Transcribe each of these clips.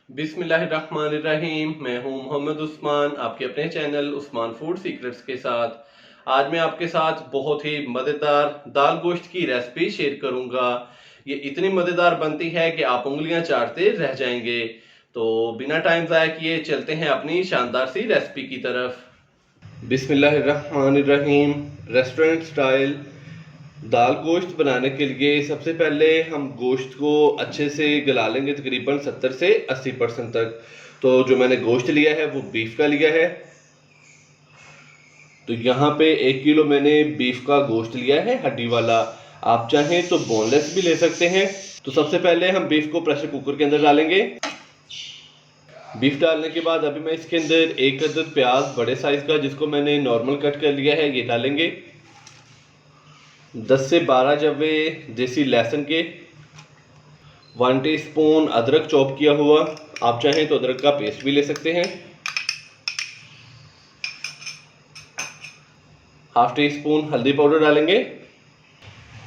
बिस्मिल्लाहिर्रहमानिर्रहीम। मैं हूं मोहम्मद उस्मान, आपके अपने चैनल उस्मान फूड सीक्रेट्स के साथ। आज मैं आपके साथ बहुत ही मज़ेदार दाल गोश्त की रेसिपी शेयर करूंगा। ये इतनी मज़ेदार बनती है कि आप उंगलियां चाटते रह जाएंगे। तो बिना टाइम ज़ाया किए चलते हैं अपनी शानदार सी रेसिपी की तरफ। बिस्मिल्लाहिर्रहमानिर्रहीम। रेस्टोरेंट स्टाइल दाल गोश्त बनाने के लिए सबसे पहले हम गोश्त को अच्छे से गला लेंगे, तकरीबन 70 से 80% तक। तो जो मैंने गोश्त लिया है वो बीफ का लिया है। तो यहाँ पे 1 किलो मैंने बीफ का गोश्त लिया है, हड्डी वाला। आप चाहें तो बोनलेस भी ले सकते हैं। तो सबसे पहले हम बीफ को प्रेशर कुकर के अंदर डालेंगे। बीफ डालने के बाद अभी मैं इसके अंदर 1 अदद प्याज बड़े साइज का, जिसको मैंने नॉर्मल कट कर लिया है, ये डालेंगे। 10 से 12 जवे देसी लहसुन के, 1 टीस्पून अदरक चॉप किया हुआ। आप चाहें तो अदरक का पेस्ट भी ले सकते हैं। हाफ टी स्पून हल्दी पाउडर डालेंगे,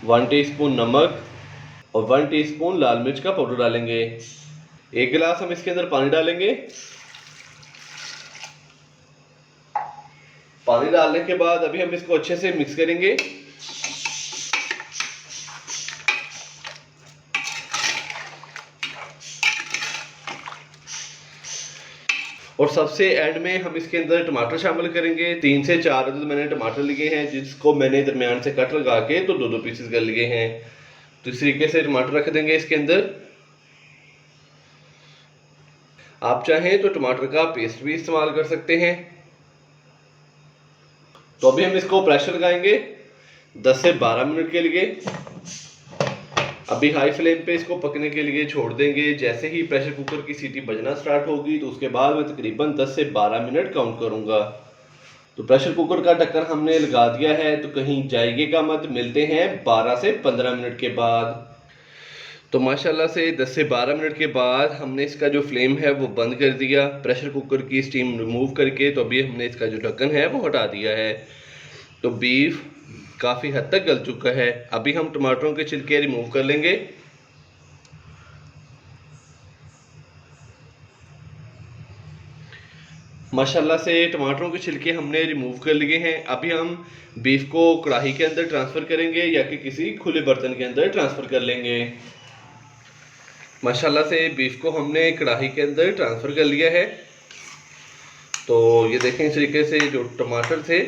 1 टीस्पून नमक और 1 टीस्पून लाल मिर्च का पाउडर डालेंगे। 1 गिलास हम इसके अंदर पानी डालेंगे। पानी डालने के बाद अभी हम इसको अच्छे से मिक्स करेंगे। और सबसे एंड में हम इसके अंदर टमाटर शामिल करेंगे। 3 से 4 अदद मैंने टमाटर लिए हैं, जिसको मैंने दरमियान से कट लगा के तो 2-2 पीसेस कर लिए हैं। तो इस तरीके से टमाटर रख देंगे इसके अंदर। आप चाहें तो टमाटर का पेस्ट भी इस्तेमाल कर सकते हैं। तो अभी हम इसको प्रेशर लगाएंगे 10 से 12 मिनट के लिए। अभी हाई फ्लेम पे इसको पकने के लिए छोड़ देंगे। जैसे ही प्रेशर कुकर की सीटी बजना स्टार्ट होगी तो उसके बाद मैं तकरीबन 10 से 12 मिनट काउंट करूंगा। तो प्रेशर कुकर का ढक्कन हमने लगा दिया है, तो कहीं जाइएगा मत। मिलते हैं 12 से 15 मिनट के बाद। तो माशाल्लाह से 10 से 12 मिनट के बाद हमने इसका जो फ्लेम है वो बंद कर दिया, प्रेशर कुकर की स्टीम रिमूव करके। तो अभी हमने इसका जो ढक्कन है वो हटा दिया है। तो बीफ काफ़ी हद तक गल चुका है। अभी हम टमाटरों के छिलके रिमूव कर लेंगे। माशाल्लाह से टमाटरों के छिलके हमने रिमूव कर लिए हैं। अभी हम बीफ को कढ़ाई के अंदर ट्रांसफ़र करेंगे या कि किसी खुले बर्तन के अंदर ट्रांसफ़र कर लेंगे। माशाल्लाह से बीफ को हमने कढ़ाई के अंदर ट्रांसफ़र कर लिया है। तो ये देखें, इस तरीके से जो टमाटर थे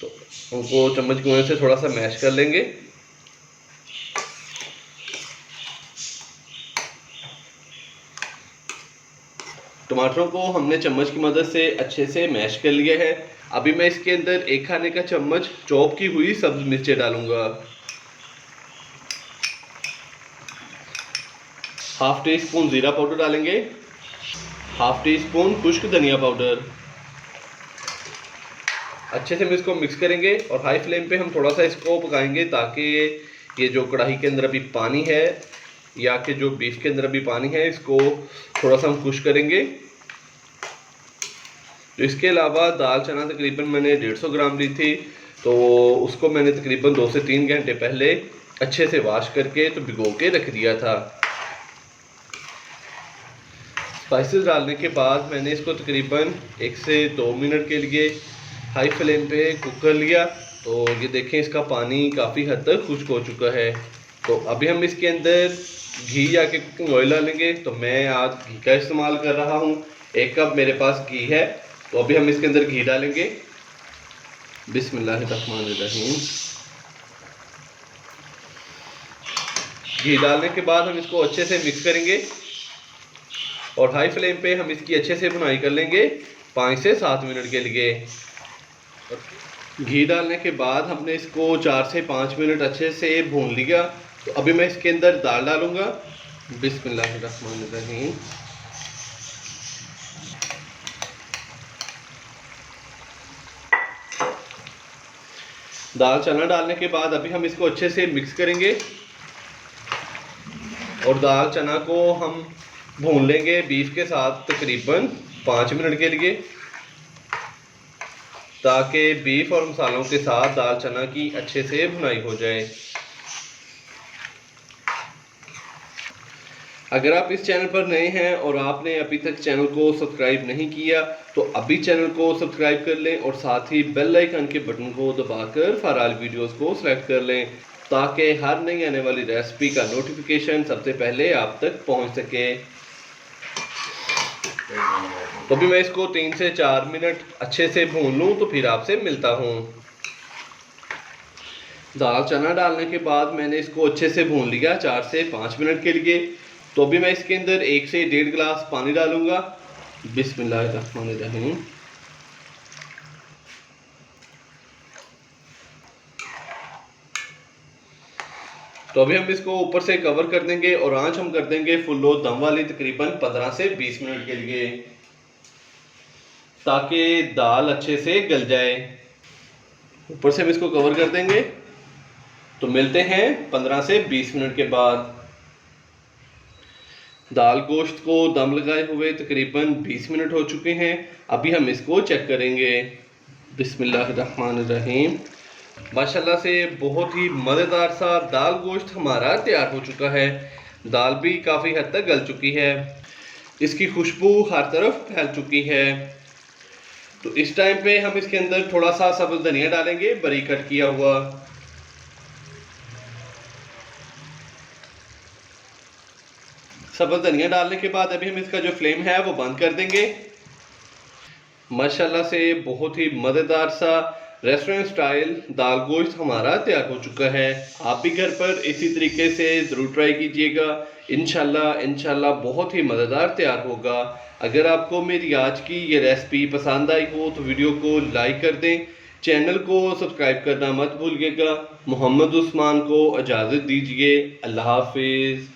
तो उनको चम्मच की मदद से थोड़ा सा मैश कर लेंगे। टमाटरों को हमने चम्मच की मदद से अच्छे से मैश कर लिया है। अभी मैं इसके अंदर 1 खाने का चम्मच चॉप की हुई सब्ज मिर्चें डालूंगा। हाफ टी स्पून ज़ीरा पाउडर डालेंगे, हाफ टी स्पून खुश्क धनिया पाउडर। अच्छे से हम इसको मिक्स करेंगे और हाई फ्लेम पे हम थोड़ा सा इसको पकाएंगे, ताकि ये जो कढ़ाई के अंदर अभी पानी है या कि जो बीफ के अंदर अभी पानी है, इसको थोड़ा सा हम खुश करेंगे। तो इसके अलावा दाल चना तकरीबन मैंने 150 ग्राम ली थी, तो उसको मैंने तकरीबन 2 से 3 घंटे पहले अच्छे से वॉश करके तो भिगो के रख दिया था। स्पाइसेस डालने के बाद मैंने इसको तकरीबन 1 से 2 मिनट के लिए हाई फ्लेम पे कुक कर लिया। तो ये देखें, इसका पानी काफ़ी हद तक खुश्क हो चुका है। तो अभी हम इसके अंदर घी या कि कुकिंग ऑयल डालेंगे। तो मैं आज घी का इस्तेमाल कर रहा हूँ, 1 कप मेरे पास घी है। तो अभी हम इसके अंदर घी डालेंगे। बिस्मिल्लाहिर्रहमानिर्रहीम। घी डालने के बाद हम इसको अच्छे से मिक्स करेंगे और हाई फ्लेम पे हम इसकी अच्छे से भुनाई कर लेंगे 5 से 7 मिनट के लिए। घी डालने के बाद हमने इसको 4 से 5 मिनट अच्छे से भून लिया। तो अभी मैं इसके अंदर दाल डालूंगा। बिस्मिल्लाहिर्रहमानिर्रहीम। दाल चना डालने के बाद अभी हम इसको अच्छे से मिक्स करेंगे और दाल चना को हम भून लेंगे बीफ के साथ तकरीबन 5 मिनट के लिए, ताकि बीफ और मसालों के साथ दाल चना की अच्छे से भुनाई हो जाए। अगर आप इस चैनल पर नए हैं और आपने अभी तक चैनल को सब्सक्राइब नहीं किया तो अभी चैनल को सब्सक्राइब कर लें और साथ ही बेल आइकन के बटन को दबाकर फॉर ऑल वीडियोस को सिलेक्ट कर लें ताकि हर नई आने वाली रेसिपी का नोटिफिकेशन सबसे पहले आप तक पहुंच सके। तो अभी मैं इसको 3 से 4 मिनट अच्छे से भून लूं तो फिर आपसे मिलता हूं। दाल चना डालने के बाद मैंने इसको अच्छे से भून लिया 4 से 5 मिनट के लिए। तो अभी मैं इसके अंदर 1 से 1.5 गिलास पानी डालूंगा। बिस्मिल्लाहिर्रहमानिर्रहीम। तो अभी हम इसको ऊपर से कवर कर देंगे और आंच हम कर देंगे फुल लो दम वाली तकरीबन 15 से 20 मिनट के लिए ताकि दाल अच्छे से गल जाए। ऊपर से हम इसको कवर कर देंगे। तो मिलते हैं 15 से 20 मिनट के बाद। दाल गोश्त को दम लगाए हुए तकरीबन 20 मिनट हो चुके हैं। अभी हम इसको चेक करेंगे। बिस्मिल्लाहिर्रहमानिर्रहीम। माशाल्लाह से बहुत ही मज़ेदार सा दाल गोश्त हमारा तैयार हो चुका है। दाल भी काफ़ी हद तक गल चुकी है, इसकी खुशबू हर तरफ फैल चुकी है। तो इस टाइम पे हम इसके अंदर थोड़ा सा सब्ज़ धनिया डालेंगे बारीक कट किया हुआ। सब्ज़ धनिया डालने के बाद अभी हम इसका जो फ्लेम है वो बंद कर देंगे। माशाल्लाह से बहुत ही मज़ेदार सा रेस्टोरेंट स्टाइल दाल गोश्त हमारा तैयार हो चुका है। आप भी घर पर इसी तरीके से ज़रूर ट्राई कीजिएगा। इंशाल्लाह बहुत ही मज़ेदार तैयार होगा। अगर आपको मेरी आज की ये रेसिपी पसंद आई हो तो वीडियो को लाइक कर दें, चैनल को सब्सक्राइब करना मत भूलिएगा। मोहम्मद उस्मान को इजाज़त दीजिए। अल्लाह हाफिज़।